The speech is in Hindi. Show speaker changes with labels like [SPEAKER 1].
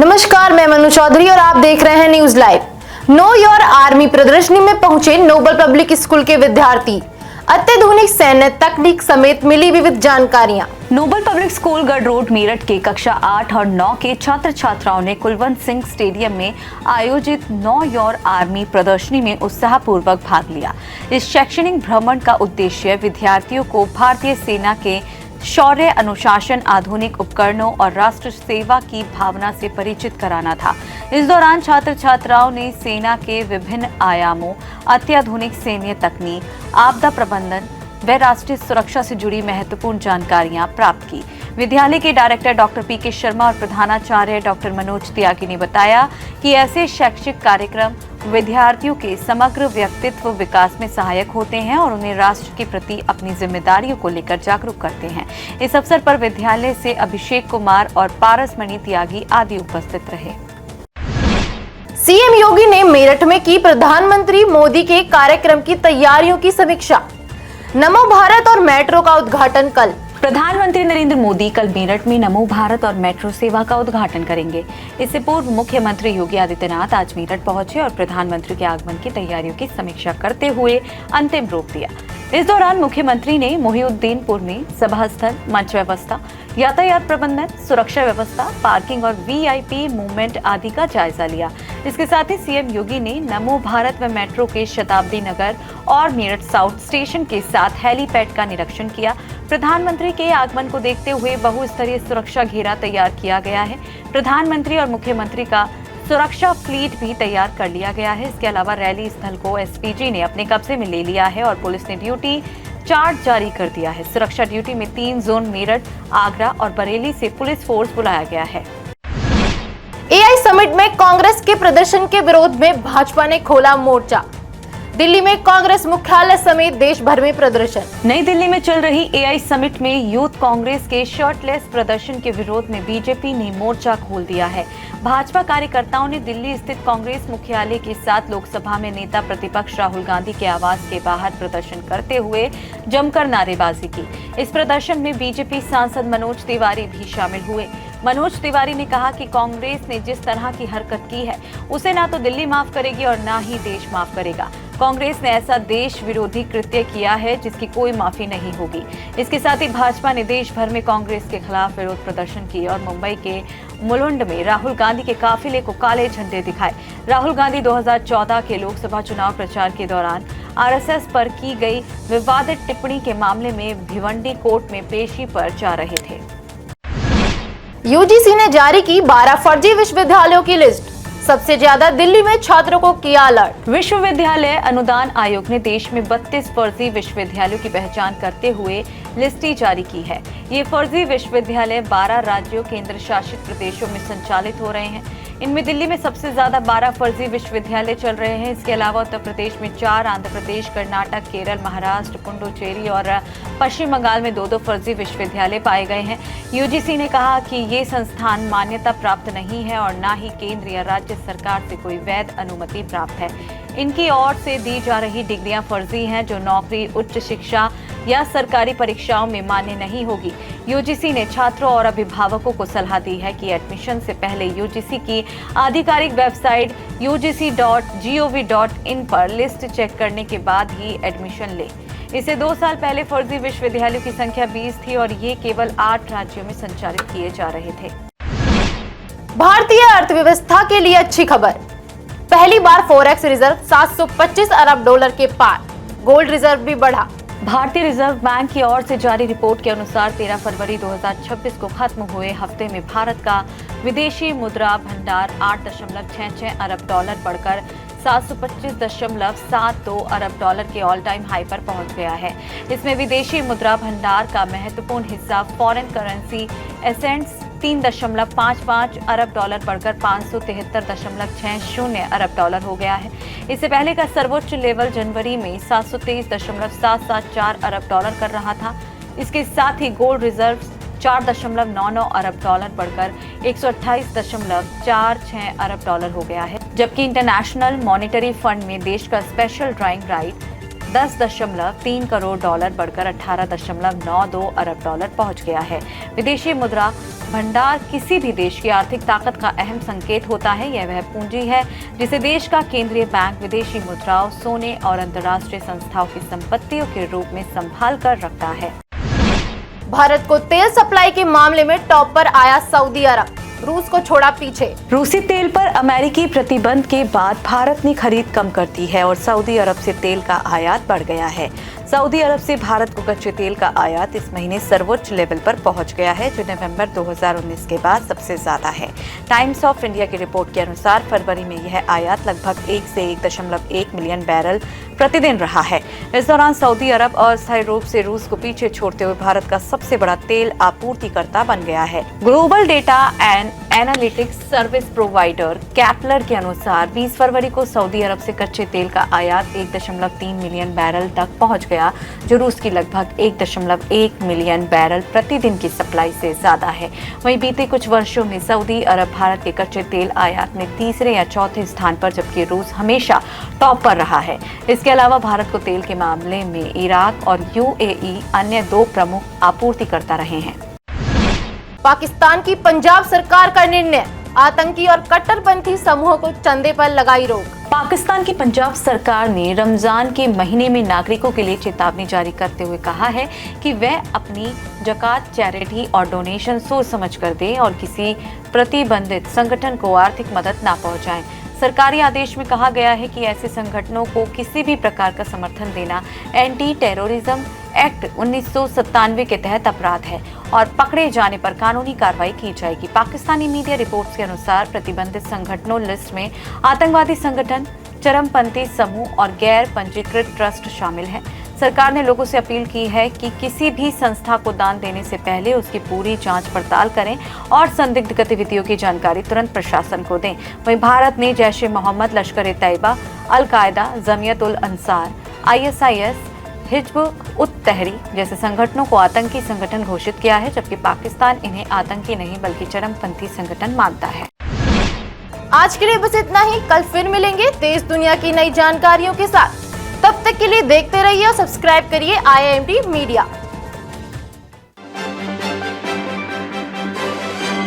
[SPEAKER 1] नमस्कार, मैं मनु चौधरी और आप देख रहे हैं news live. Know your army प्रदर्शनी में पहुंचे नोबल पब्लिक स्कूल के विद्यार्थी। अत्याधुनिक सैन्य तकनीक समेत मिली विविध जानकारियां।
[SPEAKER 2] नोबल पब्लिक स्कूल गढ़ रोड मेरठ के कक्षा 8 और 9 के छात्र छात्राओं ने कुलवंत सिंह स्टेडियम में आयोजित नो योर आर्मी प्रदर्शनी में उत्साहपूर्वक भाग लिया। इस शैक्षणिक भ्रमण का उद्देश्य विद्यार्थियों को भारतीय सेना के शौर्य, अनुशासन, आधुनिक उपकरणों और राष्ट्र सेवा की भावना से परिचित कराना था। इस दौरान छात्र छात्राओं ने सेना के विभिन्न आयामों, अत्याधुनिक सैन्य तकनीक, आपदा प्रबंधन व राष्ट्रीय सुरक्षा से जुड़ी महत्वपूर्ण जानकारियां प्राप्त की। विद्यालय के डायरेक्टर डॉक्टर पी.के. शर्मा और प्रधानाचार्य डॉक्टर मनोज त्यागी ने बताया कि ऐसे शैक्षिक कार्यक्रम विद्यार्थियों के समग्र व्यक्तित्व विकास में सहायक होते हैं और उन्हें राष्ट्र के प्रति अपनी जिम्मेदारियों को लेकर जागरूक करते हैं। इस अवसर पर विद्यालय से अभिषेक कुमार और पारसमणि त्यागी आदि उपस्थित रहे।
[SPEAKER 1] सीएम योगी ने मेरठ में की प्रधानमंत्री मोदी के कार्यक्रम की तैयारियों की समीक्षा। नमो भारत और मेट्रो का उद्घाटन कल।
[SPEAKER 2] प्रधानमंत्री नरेंद्र मोदी कल मेरठ में नमो भारत और मेट्रो सेवा का उद्घाटन करेंगे। इससे पूर्व मुख्यमंत्री योगी आदित्यनाथ आज मेरठ पहुंचे और प्रधानमंत्री के आगमन की तैयारियों की समीक्षा करते हुए अंतिम रूप दिया। इस दौरान मुख्यमंत्री ने मोहिउद्दीनपुर में सभा स्थल, मंच व्यवस्था, यातायात प्रबंधन, सुरक्षा व्यवस्था, पार्किंग और वीआईपी मूवमेंट आदि का जायजा लिया। इसके साथ ही सीएम योगी ने नमो भारत व मेट्रो के शताब्दी नगर और मेरठ साउथ स्टेशन के साथ हेलीपैड का निरीक्षण किया। प्रधानमंत्री के आगमन को देखते हुए बहुस्तरीय सुरक्षा घेरा तैयार किया गया है। प्रधानमंत्री और मुख्यमंत्री का सुरक्षा फ्लीट भी तैयार कर लिया गया है। इसके अलावा रैली स्थल को एसपीजी ने अपने कब्जे में ले लिया है और पुलिस ने ड्यूटी चार्ट जारी कर दिया है। सुरक्षा ड्यूटी में 3 जोन मेरठ, आगरा और बरेली से पुलिस फोर्स बुलाया गया है।
[SPEAKER 1] एआई समिट में कांग्रेस के प्रदर्शन के विरोध में भाजपा ने खोला मोर्चा। दिल्ली में कांग्रेस मुख्यालय समेत देश भर में प्रदर्शन।
[SPEAKER 2] नई दिल्ली में चल रही एआई समिट में यूथ कांग्रेस के शर्टलेस प्रदर्शन के विरोध में बीजेपी ने मोर्चा खोल दिया है। भाजपा कार्यकर्ताओं ने दिल्ली स्थित कांग्रेस मुख्यालय के साथ लोकसभा में नेता प्रतिपक्ष राहुल गांधी के आवास के बाहर प्रदर्शन करते हुए जमकर नारेबाजी की। इस प्रदर्शन में बीजेपी सांसद मनोज तिवारी भी शामिल हुए। मनोज तिवारी ने कहा कि कांग्रेस ने जिस तरह की हरकत की है उसे ना तो दिल्ली माफ करेगी और ना ही देश माफ करेगा। कांग्रेस ने ऐसा देश विरोधी कृत्य किया है जिसकी कोई माफी नहीं होगी। इसके साथ ही भाजपा ने देश भर में कांग्रेस के खिलाफ विरोध प्रदर्शन किए और मुंबई के मुलुंड में राहुल गांधी के काफिले को काले झंडे दिखाए। राहुल गांधी 2014 के लोकसभा चुनाव प्रचार के दौरान आरएसएस पर की गई विवादित टिप्पणी के मामले में भिवंडी कोर्ट में पेशी पर जा रहे थे।
[SPEAKER 1] यूजीसी ने जारी की 12 फर्जी विश्वविद्यालयों की लिस्ट। सबसे ज्यादा दिल्ली में छात्रों को किया अलर्ट।
[SPEAKER 2] विश्वविद्यालय अनुदान आयोग ने देश में 32 फर्जी विश्वविद्यालयों की पहचान करते हुए लिस्ट जारी की है। ये फर्जी विश्वविद्यालय 12 राज्यों, केंद्र शासित प्रदेशों में संचालित हो रहे हैं। इनमें दिल्ली में सबसे ज्यादा 12 फर्जी विश्वविद्यालय चल रहे हैं। इसके अलावा उत्तर प्रदेश में 4, आंध्र प्रदेश, कर्नाटक, केरल, महाराष्ट्र, पुडुचेरी और पश्चिम बंगाल में 2-2 फर्जी विश्वविद्यालय पाए गए हैं। यूजीसी ने कहा कि ये संस्थान मान्यता प्राप्त नहीं है और न ही केंद्र या राज्य सरकार से कोई वैध अनुमति प्राप्त है। इनकी ओर से दी जा रही डिग्रियां फर्जी हैं जो नौकरी, उच्च शिक्षा या सरकारी परीक्षाओं में मान्य नहीं होगी। यूजीसी ने छात्रों और अभिभावकों को सलाह दी है कि एडमिशन से पहले यूजीसी की आधिकारिक वेबसाइट ugc.gov.in पर लिस्ट चेक करने के बाद ही एडमिशन ले। इसे 2 साल पहले फर्जी विश्वविद्यालयों की संख्या 20 थी और ये केवल 8 राज्यों में संचालित किए जा रहे थे।
[SPEAKER 1] भारतीय अर्थव्यवस्था के लिए अच्छी खबर। पहली बार फॉरेक्स रिजर्व 725 अरब डॉलर के पार। गोल्ड रिजर्व भी बढ़ा।
[SPEAKER 2] भारतीय रिजर्व बैंक की ओर से जारी रिपोर्ट के अनुसार 13 फरवरी 2026 को खत्म हुए हफ्ते में भारत का विदेशी मुद्रा भंडार 8.66 अरब डॉलर बढ़कर 725.72 अरब डॉलर के ऑल टाइम हाई पर पहुंच गया है। इसमें विदेशी मुद्रा भंडार का महत्वपूर्ण हिस्सा फॉरेन करेंसी एसेट्स 3.55 अरब डॉलर बढ़कर 573.60 अरब डॉलर हो गया है। इससे पहले का सर्वोच्च लेवल जनवरी में 723.774 अरब डॉलर कर रहा था। इसके साथ ही गोल्ड रिजर्व 4.99 अरब डॉलर बढ़कर 128.46 अरब डॉलर हो गया है। जबकि इंटरनेशनल मॉनेटरी फंड में देश का स्पेशल ड्राइंग राइट $10.3 करोड़ बढ़कर $18.92 अरब पहुंच गया है। विदेशी मुद्रा भंडार किसी भी देश की आर्थिक ताकत का अहम संकेत होता है। यह वह पूंजी है जिसे देश का केंद्रीय बैंक विदेशी मुद्राओं, सोने और अंतर्राष्ट्रीय संस्थाओं की संपत्तियों के रूप में संभाल कर रखता है।
[SPEAKER 1] भारत को तेल सप्लाई के मामले में टॉप पर आया सऊदी अरब, रूस को छोड़ा पीछे।
[SPEAKER 2] रूसी तेल पर अमेरिकी प्रतिबंध के बाद भारत ने खरीद कम कर दी है और सऊदी अरब से तेल का आयात बढ़ गया है। सऊदी अरब से भारत को कच्चे तेल का आयात इस महीने सर्वोच्च लेवल पर पहुंच गया है, जो नवंबर 2019 के बाद सबसे ज्यादा है। टाइम्स ऑफ इंडिया की रिपोर्ट के अनुसार फरवरी में यह आयात लगभग 1 से 1.1 मिलियन बैरल प्रतिदिन रहा है। इस दौरान सऊदी अरब अस्थायी रूप से रूस को पीछे छोड़ते हुए भारत का सबसे बड़ा तेल आपूर्तिकर्ता बन गया है। Global data and analytics service provider कैपलर के अनुसार 20 फरवरी को सऊदी अरब से कच्चे तेल का आयात 1.3 मिलियन बैरल तक पहुंच गया, जो रूस की लगभग 1.1 मिलियन बैरल प्रतिदिन की सप्लाई से ज्यादा है। वहीं बीते कुछ वर्षों में सऊदी अरब भारत के कच्चे तेल आयात में तीसरे या चौथे स्थान पर, जबकि रूस हमेशा टॉप पर रहा है। इसके अलावा भारत को तेल के मामले में इराक और यूएई अन्य 2 प्रमुख आपूर्तिकर्ता रहे हैं।
[SPEAKER 1] पाकिस्तान की पंजाब सरकार का निर्णय, आतंकी और कट्टरपंथी समूहों को चंदे पर लगाई रोक।
[SPEAKER 2] पाकिस्तान की पंजाब सरकार ने रमजान के महीने में नागरिकों के लिए चेतावनी जारी करते हुए कहा है कि वह अपनी ज़कात, चैरिटी और डोनेशन सोच समझ कर दें और किसी प्रतिबंधित संगठन को आर्थिक मदद ना पहुंचाएं। सरकारी आदेश में कहा गया है कि ऐसे संगठनों को किसी भी प्रकार का समर्थन देना एंटी टेररिज्म एक्ट 1997 के तहत अपराध है और पकड़े जाने पर कानूनी कार्रवाई की जाएगी। पाकिस्तानी मीडिया रिपोर्ट्स के अनुसार प्रतिबंधित संगठनों लिस्ट में आतंकवादी संगठन, चरमपंथी समूह और गैर पंजीकृत ट्रस्ट शामिल हैं। सरकार ने लोगों से अपील की है कि किसी भी संस्था को दान देने से पहले उसकी पूरी जांच पड़ताल करें और संदिग्ध गतिविधियों की जानकारी तुरंत प्रशासन को दें। वहीं भारत ने जैश ए मोहम्मद, लश्कर-ए-तैयबा, अल-कायदा, जमियत उल अंसार, ISIS, हिज्ब उत तहरीर जैसे संगठनों को आतंकी संगठन घोषित किया है, जबकि पाकिस्तान इन्हें आतंकी नहीं बल्कि चरमपंथी संगठन मानता है।
[SPEAKER 1] आज के लिए बस इतना ही। कल फिर मिलेंगे देश दुनिया की नई जानकारियों के साथ। तब तक के लिए देखते रहिए और सब्सक्राइब करिए IIMT मीडिया।